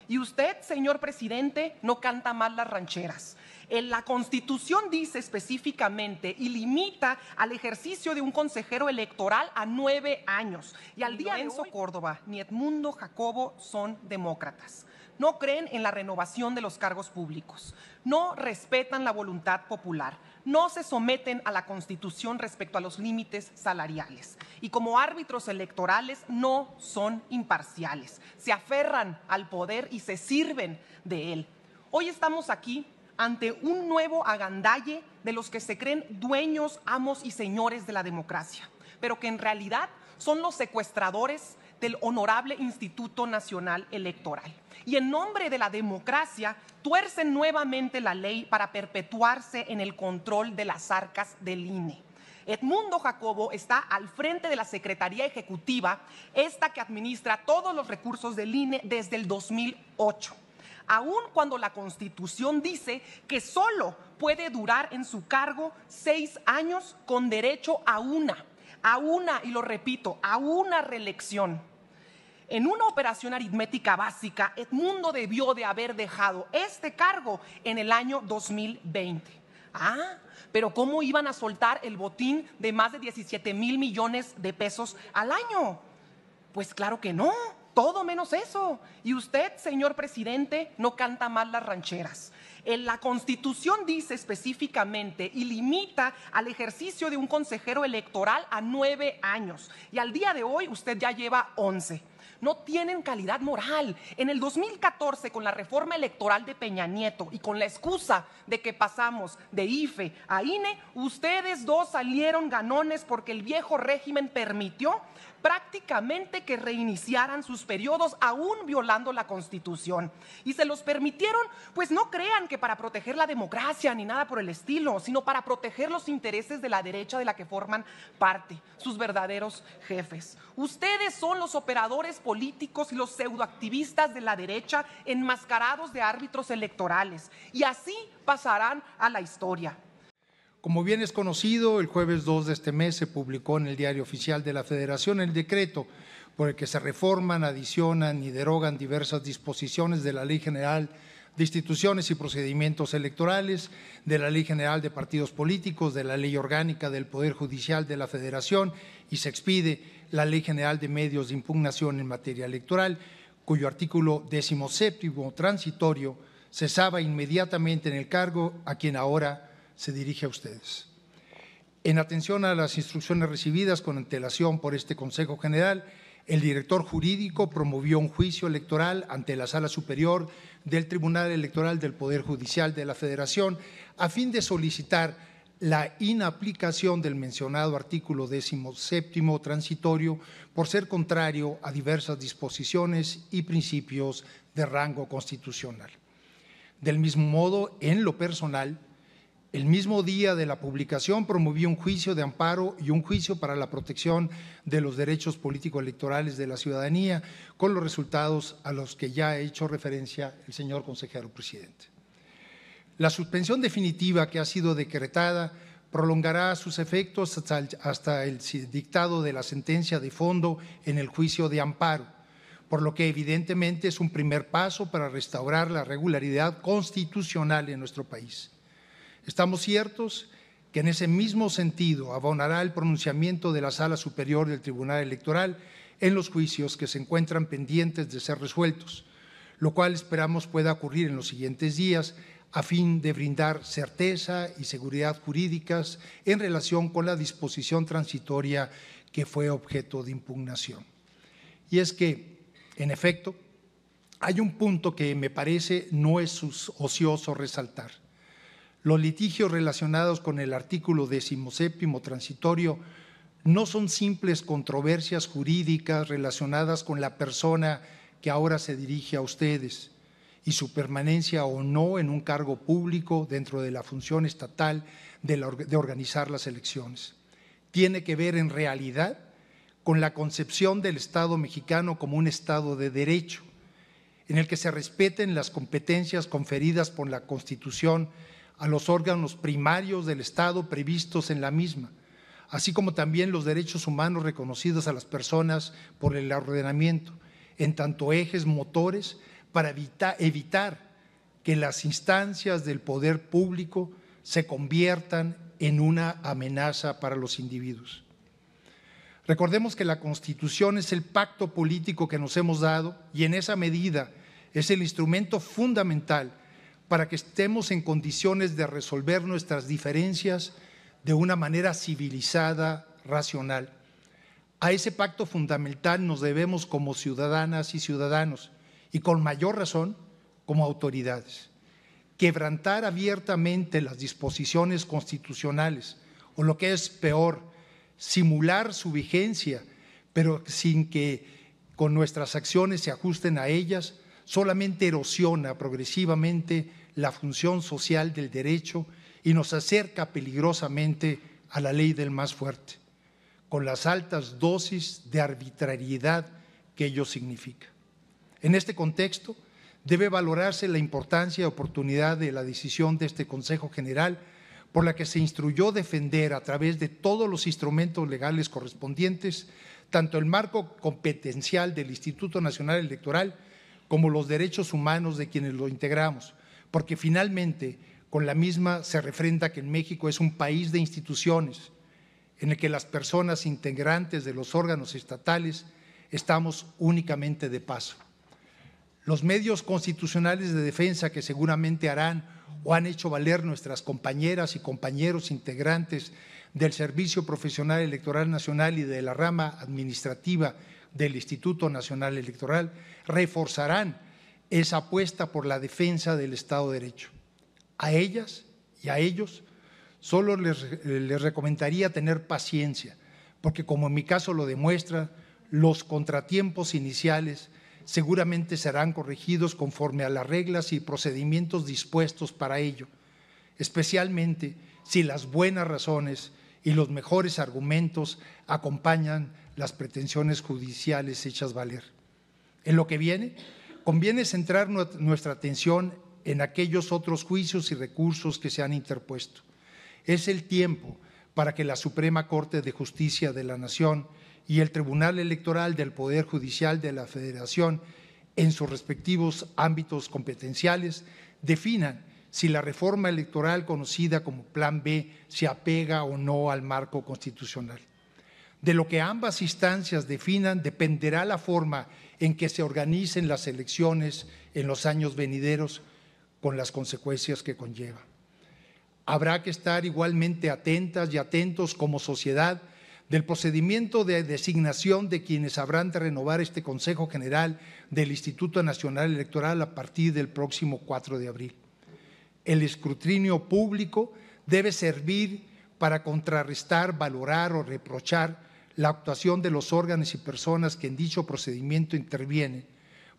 Y usted, señor presidente, no canta mal las rancheras. La Constitución dice específicamente y limita al ejercicio de un consejero electoral a 9 años. Y al día de hoy, Córdoba ni Edmundo Jacobo son demócratas. No creen en la renovación de los cargos públicos. No respetan la voluntad popular. No se someten a la Constitución respecto a los límites salariales. Y como árbitros electorales no son imparciales. Se aferran al poder y se sirven de él. Hoy estamos aquí ante un nuevo agandalle de los que se creen dueños, amos y señores de la democracia, pero que en realidad son los secuestradores del honorable Instituto Nacional Electoral. Y en nombre de la democracia tuercen nuevamente la ley para perpetuarse en el control de las arcas del INE. Edmundo Jacobo está al frente de la Secretaría Ejecutiva, esta que administra todos los recursos del INE desde el 2008. Aun cuando la Constitución dice que solo puede durar en su cargo 6 años con derecho a una, y lo repito, a una reelección. En una operación aritmética básica, Edmundo debió de haber dejado este cargo en el año 2020. Pero ¿cómo iban a soltar el botín de más de 17 mil millones de pesos al año? Pues claro que no. Todo menos eso. Y usted, señor presidente, no canta mal las rancheras. La Constitución dice específicamente y limita al ejercicio de un consejero electoral a 9 años. Y al día de hoy usted ya lleva 11. No tienen calidad moral. En el 2014, con la reforma electoral de Peña Nieto y con la excusa de que pasamos de IFE a INE, ustedes dos salieron ganones porque el viejo régimen permitió prácticamente que reiniciaran sus periodos aún violando la Constitución. Y se los permitieron, pues no crean que para proteger la democracia ni nada por el estilo, sino para proteger los intereses de la derecha de la que forman parte, sus verdaderos jefes. Ustedes son los operadores políticos y los pseudoactivistas de la derecha enmascarados de árbitros electorales. Y así pasarán a la historia. Como bien es conocido, el jueves 2 de este mes se publicó en el Diario Oficial de la Federación el decreto por el que se reforman, adicionan y derogan diversas disposiciones de la Ley General de Instituciones y Procedimientos Electorales, de la Ley General de Partidos Políticos, de la Ley Orgánica del Poder Judicial de la Federación y se expide la Ley General de Medios de Impugnación en materia electoral, cuyo artículo 17 transitorio cesaba inmediatamente en el cargo a quien ahora se dirige a ustedes. En atención a las instrucciones recibidas con antelación por este Consejo General, el director jurídico promovió un juicio electoral ante la Sala Superior del Tribunal Electoral del Poder Judicial de la Federación a fin de solicitar la inaplicación del mencionado artículo 17 transitorio por ser contrario a diversas disposiciones y principios de rango constitucional. Del mismo modo, en lo personal, el mismo día de la publicación promoví un juicio de amparo y un juicio para la protección de los derechos político-electorales de la ciudadanía, con los resultados a los que ya ha hecho referencia el señor consejero presidente. La suspensión definitiva que ha sido decretada prolongará sus efectos hasta el dictado de la sentencia de fondo en el juicio de amparo, por lo que evidentemente es un primer paso para restaurar la regularidad constitucional en nuestro país. Estamos ciertos que en ese mismo sentido abonará el pronunciamiento de la Sala Superior del Tribunal Electoral en los juicios que se encuentran pendientes de ser resueltos, lo cual esperamos pueda ocurrir en los siguientes días a fin de brindar certeza y seguridad jurídicas en relación con la disposición transitoria que fue objeto de impugnación. Y es que, en efecto, hay un punto que me parece no es ocioso resaltar. Los litigios relacionados con el artículo 17 transitorio no son simples controversias jurídicas relacionadas con la persona que ahora se dirige a ustedes y su permanencia o no en un cargo público dentro de la función estatal de organizar las elecciones. Tiene que ver en realidad con la concepción del Estado mexicano como un Estado de derecho, en el que se respeten las competencias conferidas por la Constitución a los órganos primarios del Estado previstos en la misma, así como también los derechos humanos reconocidos a las personas por el ordenamiento, en tanto ejes motores para evitar que las instancias del poder público se conviertan en una amenaza para los individuos. Recordemos que la Constitución es el pacto político que nos hemos dado y en esa medida es el instrumento fundamental para que estemos en condiciones de resolver nuestras diferencias de una manera civilizada, racional. A ese pacto fundamental nos debemos como ciudadanas y ciudadanos y con mayor razón como autoridades. Quebrantar abiertamente las disposiciones constitucionales o lo que es peor, simular su vigencia, pero sin que con nuestras acciones se ajusten a ellas, solamente erosiona progresivamente la función social del derecho y nos acerca peligrosamente a la ley del más fuerte, con las altas dosis de arbitrariedad que ello significa. En este contexto, debe valorarse la importancia y oportunidad de la decisión de este Consejo General por la que se instruyó defender a través de todos los instrumentos legales correspondientes, tanto el marco competencial del Instituto Nacional Electoral como los derechos humanos de quienes lo integramos, porque finalmente con la misma se refrenda que en México es un país de instituciones en el que las personas integrantes de los órganos estatales estamos únicamente de paso. Los medios constitucionales de defensa que seguramente harán o han hecho valer nuestras compañeras y compañeros integrantes del Servicio Profesional Electoral Nacional y de la rama administrativa del Instituto Nacional Electoral reforzarán esa apuesta por la defensa del Estado de Derecho. A ellas y a ellos solo les recomendaría tener paciencia, porque como en mi caso lo demuestra, los contratiempos iniciales seguramente serán corregidos conforme a las reglas y procedimientos dispuestos para ello, especialmente si las buenas razones y los mejores argumentos acompañan las pretensiones judiciales hechas valer. En lo que viene, conviene centrar nuestra atención en aquellos otros juicios y recursos que se han interpuesto. Es el tiempo para que la Suprema Corte de Justicia de la Nación y el Tribunal Electoral del Poder Judicial de la Federación, en sus respectivos ámbitos competenciales, definan si la reforma electoral conocida como Plan B se apega o no al marco constitucional. De lo que ambas instancias definan dependerá la forma en que se organicen las elecciones en los años venideros, con las consecuencias que conlleva. Habrá que estar igualmente atentas y atentos como sociedad del procedimiento de designación de quienes habrán de renovar este Consejo General del Instituto Nacional Electoral a partir del próximo 4 de abril. El escrutinio público debe servir para contrarrestar, valorar o reprochar la actuación de los órganos y personas que en dicho procedimiento intervienen,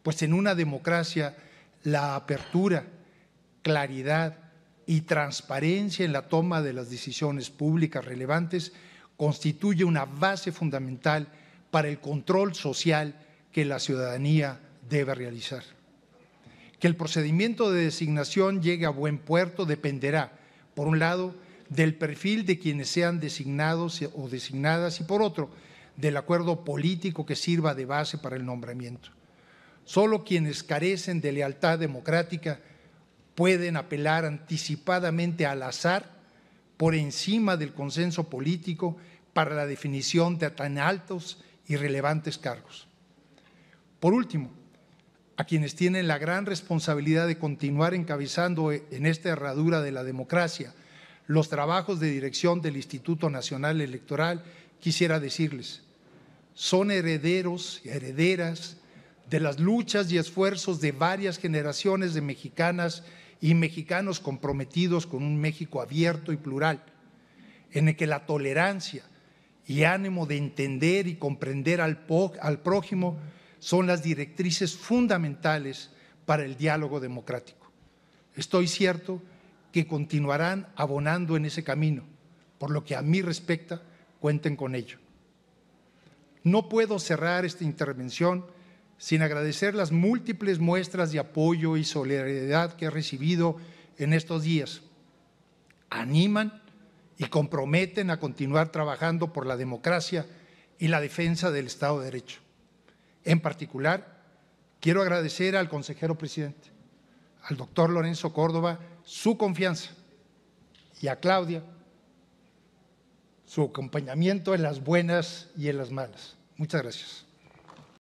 pues en una democracia la apertura, claridad y transparencia en la toma de las decisiones públicas relevantes constituye una base fundamental para el control social que la ciudadanía debe realizar. Que el procedimiento de designación llegue a buen puerto dependerá, por un lado, del perfil de quienes sean designados o designadas y, por otro, del acuerdo político que sirva de base para el nombramiento. Solo quienes carecen de lealtad democrática pueden apelar anticipadamente al azar por encima del consenso político para la definición de tan altos y relevantes cargos. Por último, a quienes tienen la gran responsabilidad de continuar encabezando en esta herradura de la democracia los trabajos de dirección del Instituto Nacional Electoral, quisiera decirles, son herederos y herederas de las luchas y esfuerzos de varias generaciones de mexicanas y mexicanos comprometidos con un México abierto y plural, en el que la tolerancia y ánimo de entender y comprender al prójimo son las directrices fundamentales para el diálogo democrático. Estoy cierto que continuarán abonando en ese camino, por lo que a mí respecta, cuenten con ello. No puedo cerrar esta intervención sin agradecer las múltiples muestras de apoyo y solidaridad que he recibido en estos días. Animan y comprometen a continuar trabajando por la democracia y la defensa del Estado de Derecho. En particular, Quiero agradecer al consejero presidente, al doctor Lorenzo Córdoba, su confianza, y a Claudia su acompañamiento en las buenas y en las malas. Muchas gracias.